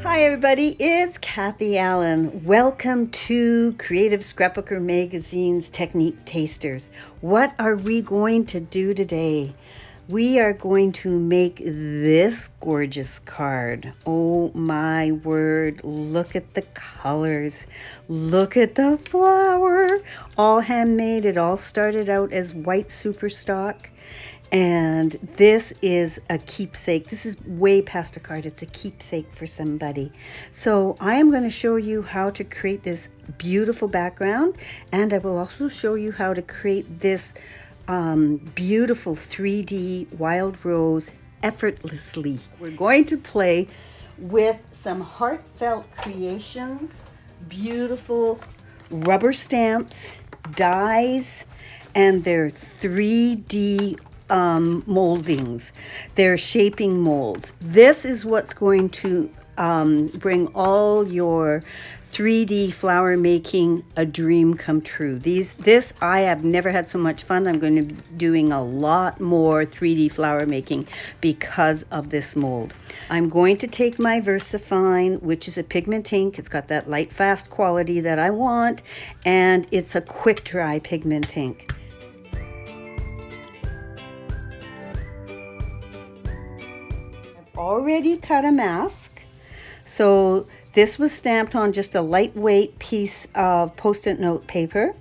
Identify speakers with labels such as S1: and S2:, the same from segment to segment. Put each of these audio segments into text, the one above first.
S1: Hi everybody, it's Cathie Allan. Welcome to Creative Scrapbooker Magazine's Technique Tasters. What are we going to do today? We are going to make this gorgeous card. Oh my word, look at the colors. Look at the flower. All handmade. It all started out as white super stock. And this is a keepsake. This is way past a card. It's a keepsake for somebody. So I am going to show you how to create this beautiful background. And I will also show you how to create this beautiful 3D wild rose effortlessly. We're going to play with some Heartfelt Creations, beautiful rubber stamps, dies, and their 3D moldings. They're shaping molds. This is what's going to bring all your 3D flower making a dream come true. This I have never had so much fun. I'm going to be doing a lot more 3D flower making because of this mold. I'm going to take my VersaFine, which is a pigment ink. It's got that light fast quality that I want, and it's a quick dry pigment ink. Already cut a mask, so this was stamped on just a lightweight piece of post-it note paper,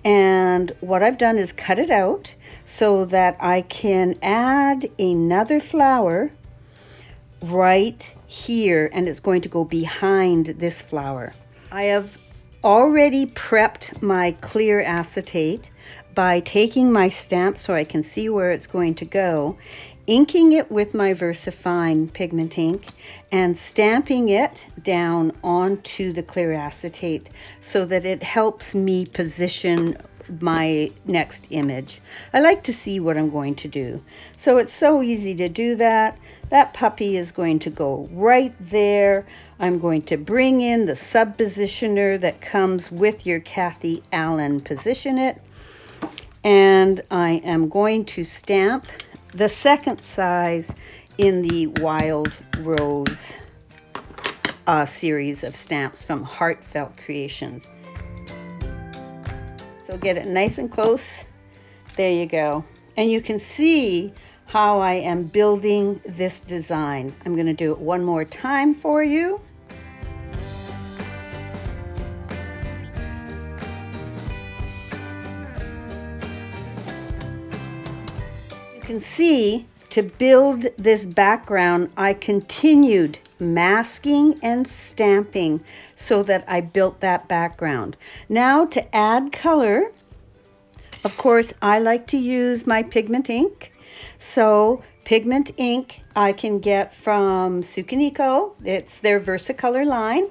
S1: and what I've done is cut it out so that I can add another flower right here, and it's going to go behind this flower. I have already prepped my clear acetate by taking my stamp so I can see where it's going to go, inking it with my VersaFine pigment ink, and stamping it down onto the clear acetate so that it helps me position my next image. I like to see what I'm going to do. So it's so easy to do that. That puppy is going to go right there. I'm going to bring in the sub positioner that comes with your Cathie Allan Position It. And I am going to stamp the second size in the Wild Rose series of stamps from Heartfelt Creations. So get it nice and close. There you go. And you can see how I am building this design. I'm going to do it one more time for you. You can see, to build this background, I continued masking and stamping so that I built that background. Now to add color, of course, I like to use my pigment ink. So pigment ink I can get from Tsukineko. It's their VersaColor line.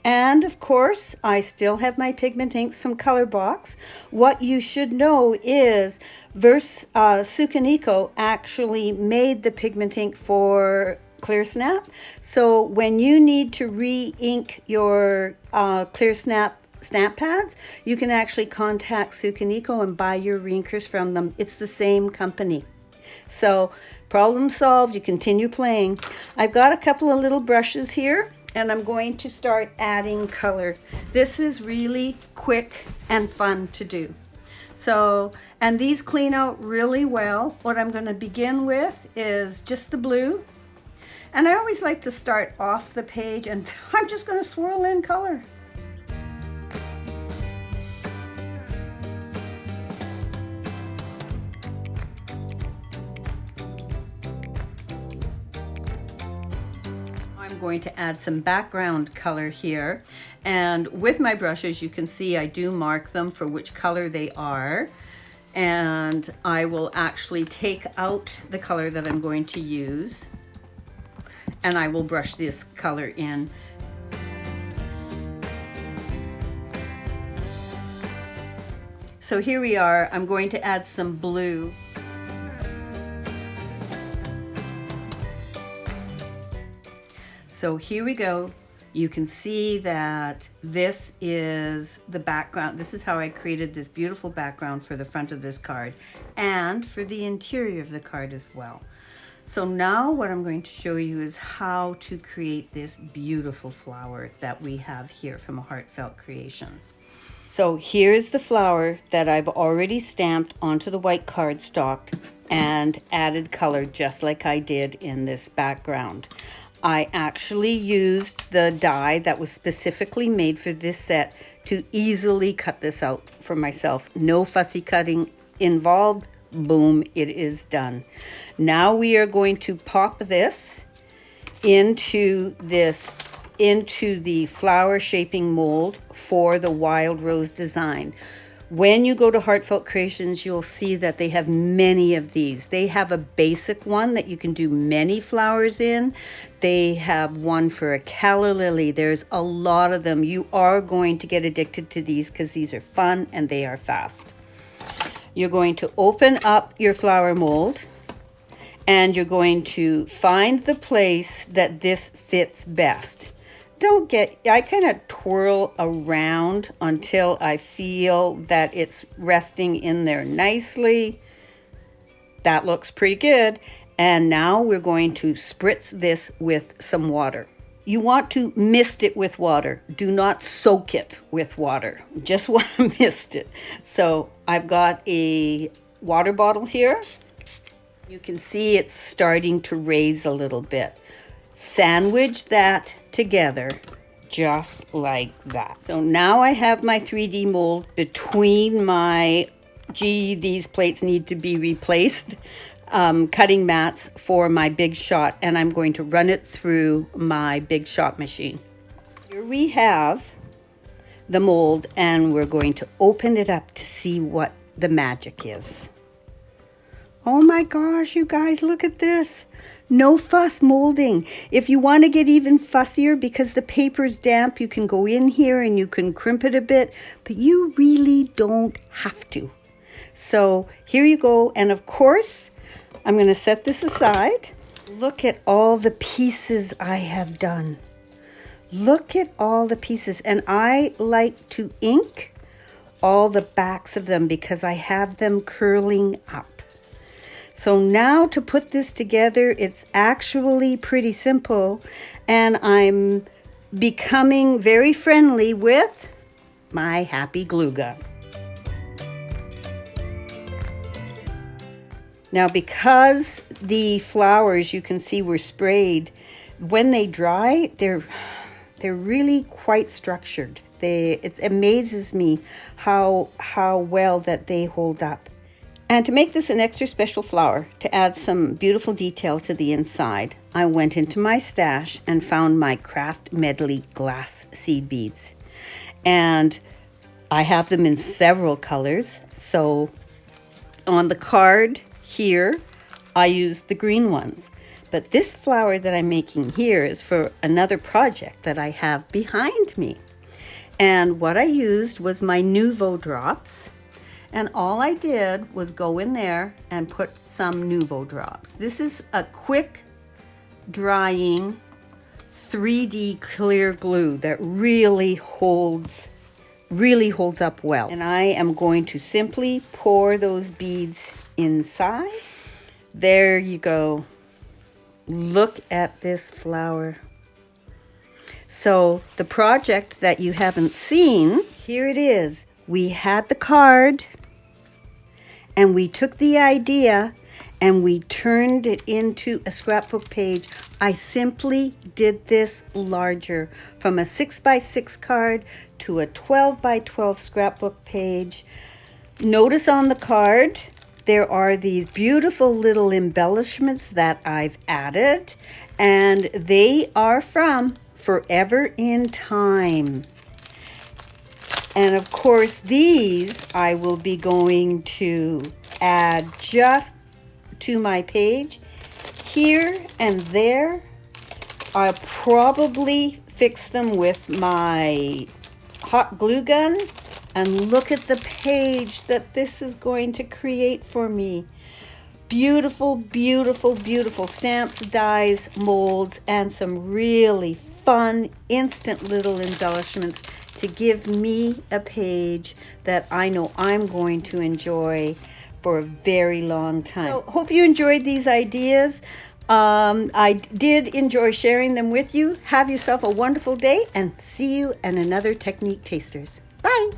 S1: And of course, I still have my pigment inks from Colorbox. What you should know is Tsukineko actually made the pigment ink for Clear Snap. So when you need to re-ink your Clear Snap stamp pads, you can actually contact Tsukineko and buy your reinkers from them. It's the same company. So problem solved. You continue playing. I've got a couple of little brushes here, and I'm going to start adding color. This is really quick and fun to do. So, and these clean out really well. What I'm going to begin with is just the blue. And I always like to start off the page, and I'm just going to swirl in color. I'm going to add some background color here, and with my brushes you can see I do mark them for which color they are, and I will actually take out the color that I'm going to use, and I will brush this color in. So here we are. I'm going to add some blue. So here we go. You can see that this is the background. This is how I created this beautiful background for the front of this card and for the interior of the card as well. So now what I'm going to show you is how to create this beautiful flower that we have here from Heartfelt Creations. So here's the flower that I've already stamped onto the white cardstock and added color just like I did in this background. I actually used the die that was specifically made for this set to easily cut this out for myself. No fussy cutting involved. Boom, it is done. Now we are going to pop this into the flower shaping mold for the wild rose design. When you go to Heartfelt Creations, you'll see that they have many of these. They have a basic one that you can do many flowers in. They have one for a calla lily. There's a lot of them. You are going to get addicted to these because these are fun and they are fast. You're going to open up your flower mold and you're going to find the place that this fits best. I kind of twirl around until I feel that it's resting in there nicely. That looks pretty good. And now we're going to spritz this with some water. You want to mist it with water. Do not soak it with water. Just want to mist it. So I've got a water bottle here. You can see it's starting to raise a little bit. Sandwich that together just like that. So now I have my 3D mold between my, these plates need to be replaced, cutting mats for my Big Shot, and I'm going to run it through my Big Shot machine. Here we have the mold and we're going to open it up to see what the magic is. Oh my gosh, you guys, look at this. No fuss molding. If you want to get even fussier because the paper's damp, you can go in here and you can crimp it a bit, but you really don't have to. So here you go. And of course, I'm going to set this aside. Look at all the pieces I have done. Look at all the pieces. And I like to ink all the backs of them because I have them curling up. So now to put this together, it's actually pretty simple, and I'm becoming very friendly with my happy glue gun. Now because the flowers you can see were sprayed, when they dry, they're really quite structured. It amazes me how well that they hold up. And to make this an extra special flower, to add some beautiful detail to the inside, I went into my stash and found my CraftMedley glass seed beads. And I have them in several colors. So on the card here, I used the green ones. But this flower that I'm making here is for another project that I have behind me. And what I used was my Nuvo Drops. And all I did was go in there and put some Nuvo Drops. This is a quick drying 3D clear glue that really holds up well. And I am going to simply pour those beads inside. There you go. Look at this flower. So the project that you haven't seen, here it is. We had the card. And we took the idea and we turned it into a scrapbook page. I simply did this larger, from a 6x6 card to a 12x12 scrapbook page. Notice on the card, there are these beautiful little embellishments that I've added, and they are from Forever in Time. And of course, these I will be going to add just to my page here and there. I'll probably fix them with my hot glue gun, and look at the page that this is going to create for me. Beautiful, beautiful, beautiful stamps, dies, molds, and some really fun, instant little embellishments to give me a page that I know I'm going to enjoy for a very long time. So hope you enjoyed these ideas. I did enjoy sharing them with you. Have yourself a wonderful day and see you in another Technique Tasters. Bye.